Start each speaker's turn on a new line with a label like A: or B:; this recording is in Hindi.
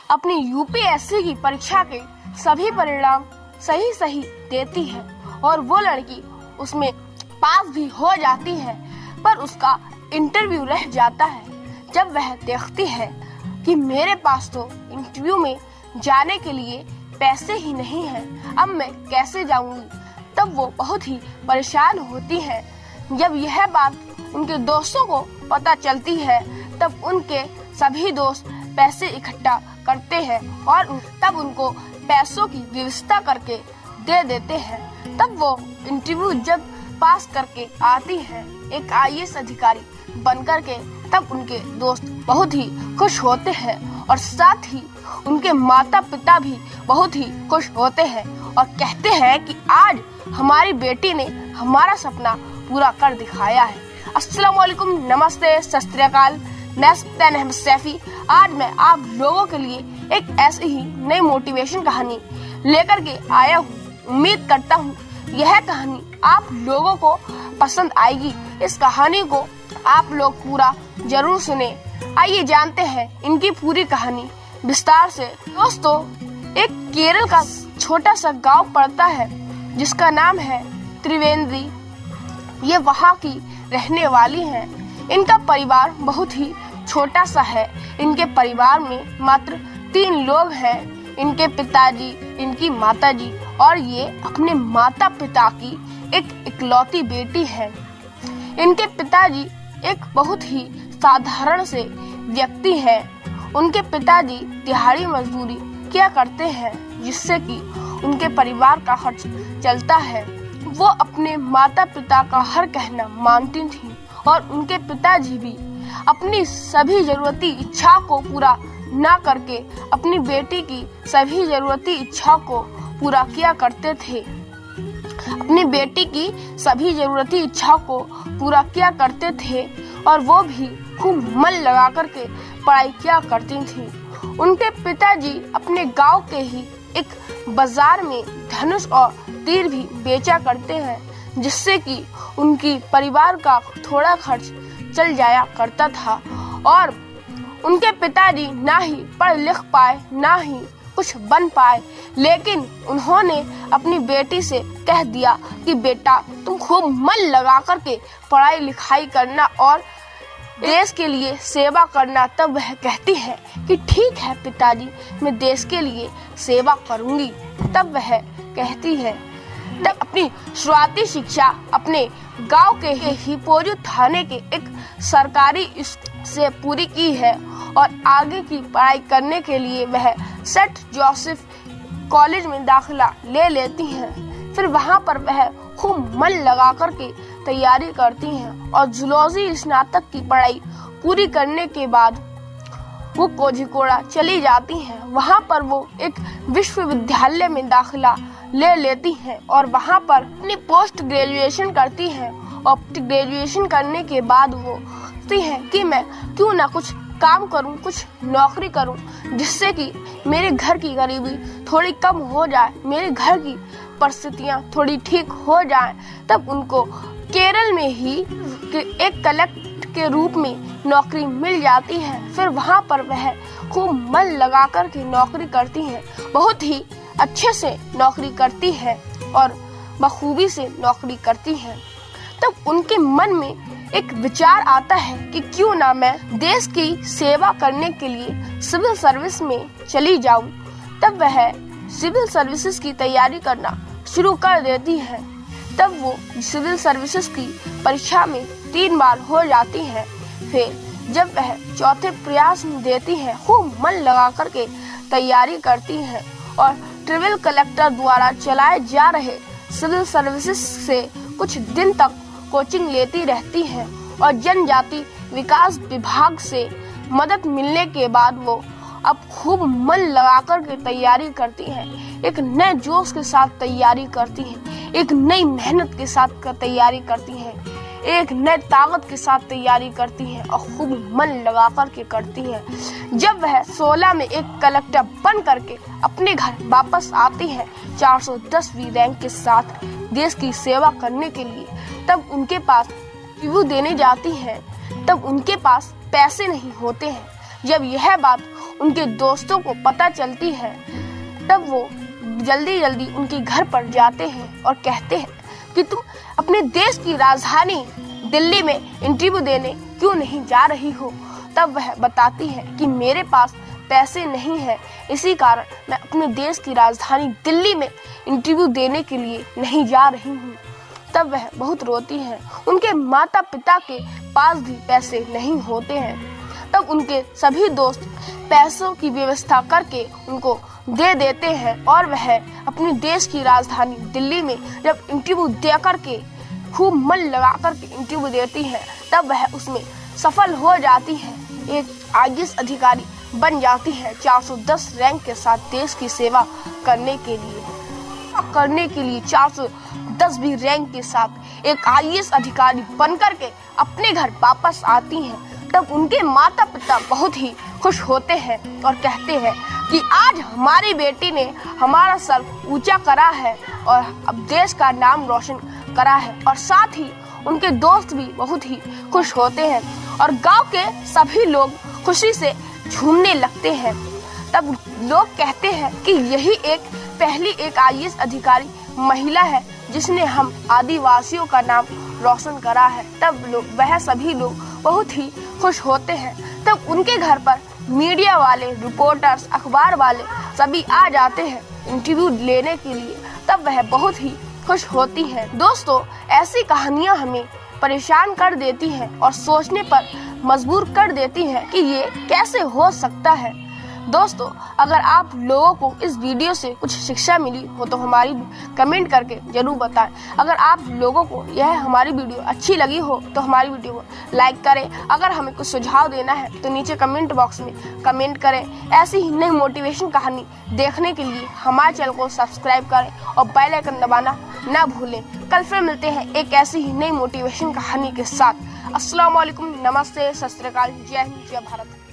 A: अपनी यूपीएससी की परीक्षा के सभी परिणाम सही देती है और वो लड़की उसमें पास भी हो जाती है, पर उसका इंटरव्यू रह जाता है। जब वह देखती है कि मेरे पास तो इंटरव्यू में जाने के लिए पैसे ही नहीं हैं, अब मैं कैसे जाऊंगी, तब वो बहुत ही परेशान होती है। जब यह बात उनके दोस्तों को पता चलती है, तब उनके सभी दोस्त पैसे इकट्ठा करते हैं और तब उनको पैसों की व्यवस्था करके दे देते हैं। तब वो इंटरव्यू जब पास करके आती है एक आईएएस अधिकारी बनकर के, तब उनके दोस्त बहुत ही खुश होते हैं और साथ ही उनके माता पिता भी बहुत ही खुश होते हैं और कहते हैं कि आज हमारी बेटी ने हमारा सपना पूरा कर दिखाया है। अस्सलाम वालेकुम, नमस्ते, सत श्री अकाल। मैं सुल्तान अहमद सैफी आज मैं आप लोगों के लिए एक ऐसी ही नई मोटिवेशन कहानी लेकर के आया हूँ। उम्मीद करता हूँ यह कहानी आप लोगों को पसंद आएगी। इस कहानी को आप लोग पूरा जरूर सुने। आइए जानते हैं इनकी पूरी कहानी विस्तार से। दोस्तों, एक केरल का छोटा सा गांव पड़ता है जिसका नाम है त्रिवेंद्री। ये वहाँ की रहने वाली हैं। इनका परिवार बहुत ही छोटा सा है। इनके परिवार में मात्र 3 लोग हैं, इनके पिताजी, इनकी माताजी और ये अपने माता पिता की एक इकलौती बेटी है। इनके पिताजी एक बहुत ही साधारण से व्यक्ति हैं। उनके पिताजी दिहाड़ी मजदूरी किया करते हैं जिससे कि उनके परिवार का खर्च चलता है। वो अपने माता पिता का हर कहना मानती थी और उनके पिताजी भी अपनी सभी जरूरती इच्छा को पूरा ना करके अपनी बेटी की सभी जरूरती इच्छा को पूरा किया करते थे। अपनी बेटी की सभी जरूरती इच्छा को पूरा किया करते थे और वो भी खूब मन लगा करके पढ़ाई किया करती थी। उनके पिताजी अपने गांव के ही एक बाजार में धनुष और तीर भी बेचा करते हैं जिससे कि उनकी परिवार का थोड़ा खर्च चल जाया करता था। और उनके पिताजी ना ही पढ़ लिख पाए ना ही कुछ बन पाए, लेकिन उन्होंने अपनी बेटी से कह दिया कि बेटा तुम खूब मन लगा करके पढ़ाई लिखाई करना और देश के लिए सेवा करना। तब वह कहती है कि ठीक है पिताजी, मैं देश के लिए सेवा करूंगी। तब वह कहती है तब अपनी शुरुआती शिक्षा अपने गांव के ही पोजू थाने के एक सरकारी स्कूल से पूरी की है और आगे की पढ़ाई करने के लिए वह सेंट जोसेफ कॉलेज में दाखिला ले लेती हैं। फिर वहां पर वह खूब मन लगा करके तैयारी करती हैं और जूलॉजी स्नातक की पढ़ाई पूरी करने के बाद वो कोझिकोड़ा चली जाती हैं। वहां पर वो एक विश्वविद्यालय में दाखिला ले लेती हैं और वहां पर अपनी पोस्ट ग्रेजुएशन करती हैं और ग्रेजुएशन करने के बाद वो सोचती हैं कि मैं क्यों ना कुछ काम करूं, कुछ नौकरी करूं जिससे कि मेरे घर की गरीबी थोड़ी कम हो जाए, मेरे घर की परिस्थितियां थोड़ी ठीक हो जाएं। तब उनको केरल में ही एक कलेक्टर के रूप में नौकरी मिल जाती है। फिर वहां पर वह खूब मन लगा कर के नौकरी करती हैं, बहुत ही अच्छे से नौकरी करती है और बखूबी से नौकरी करती है। तब उनके मन में एक विचार आता है कि क्यों ना मैं देश की सेवा करने के लिए सिविल सर्विस में चली जाऊं। तब वह सिविल सर्विसेज की तैयारी करना शुरू कर देती है। तब वो सिविल सर्विसेज की परीक्षा में 3 बार हो जाती है। फिर जब वह चौथे प्रयास में देती है, खूब मन लगा करके तैयारी करती है और ट्रिविल कलेक्टर द्वारा चलाए जा रहे सिविल सर्विसेज से कुछ दिन तक कोचिंग लेती रहती है और जनजाति विकास विभाग से मदद मिलने के बाद वो अब खूब मन लगाकर के तैयारी करती हैं, एक नए जोश के साथ तैयारी करती हैं, एक नई मेहनत के साथ तैयारी करती हैं, एक नए ताकत के साथ तैयारी करती हैं और खूब मन लगाकर के करती हैं। जब वह 16 में एक कलेक्टर बन करके अपने घर वापस आती है 410वीं रैंक के साथ देश की सेवा करने के लिए, तब उनके पास रिव्यू देने जाती है। तब उनके पास पैसे नहीं होते हैं। जब यह बात उनके दोस्तों को पता चलती है, तब वो जल्दी जल्दी उनके घर पर जाते हैं और कहते हैं कि तुम अपने देश की राजधानी दिल्ली में इंटरव्यू देने क्यों नहीं जा रही हो। तब वह बताती है कि मेरे पास पैसे नहीं है, इसी कारण मैं अपने देश की राजधानी दिल्ली में इंटरव्यू देने के लिए नहीं जा रही हूँ। तब वह बहुत रोती है। उनके माता पिता के पास भी पैसे नहीं होते हैं। तब उनके सभी दोस्त पैसों की व्यवस्था करके उनको दे देते हैं और वह अपने देश की राजधानी दिल्ली में जब इंटरव्यू दे करके खूब मन लगा करके इंटरव्यू देती है, तब वह उसमें सफल हो जाती है। एक IAS अधिकारी बन जाती है 410 रैंक के साथ देश की सेवा करने के लिए 410 भी रैंक के साथ एक IAS अधिकारी बनकर के अपने घर वापस आती हैं। तब उनके माता पिता बहुत ही खुश होते हैं और कहते हैं कि आज हमारी बेटी ने हमारा सर ऊंचा करा है और अब देश का नाम रोशन करा है। और साथ ही उनके दोस्त भी बहुत ही खुश होते हैं और गांव के सभी लोग खुशी से झूमने लगते हैं। तब लोग कहते हैं कि यही पहली एक IAS अधिकारी महिला है जिसने हम आदिवासियों का नाम रोशन करा है। तब वह सभी लोग बहुत ही खुश होते हैं। तब उनके घर पर मीडिया वाले, रिपोर्टर्स, अखबार वाले सभी आ जाते हैं इंटरव्यू लेने के लिए। तब वह बहुत ही खुश होती है। दोस्तों, ऐसी कहानियां हमें परेशान कर देती हैं और सोचने पर मजबूर कर देती हैं कि ये कैसे हो सकता है। दोस्तों, अगर आप लोगों को इस वीडियो से कुछ शिक्षा मिली हो तो हमारी कमेंट करके जरूर बताएं। अगर आप लोगों को यह हमारी वीडियो अच्छी लगी हो तो हमारी वीडियो को लाइक करें। अगर हमें कुछ सुझाव देना है तो नीचे कमेंट बॉक्स में कमेंट करें। ऐसी ही नई मोटिवेशन कहानी देखने के लिए हमारे चैनल को सब्सक्राइब करें और बेल आइकन दबाना न भूलें। कल फिर मिलते हैं एक ऐसी ही नई मोटिवेशन कहानी के साथ। अस्सलाम वालेकुम, नमस्ते, सत श्री अकाल, जय हिंद, जय भारत।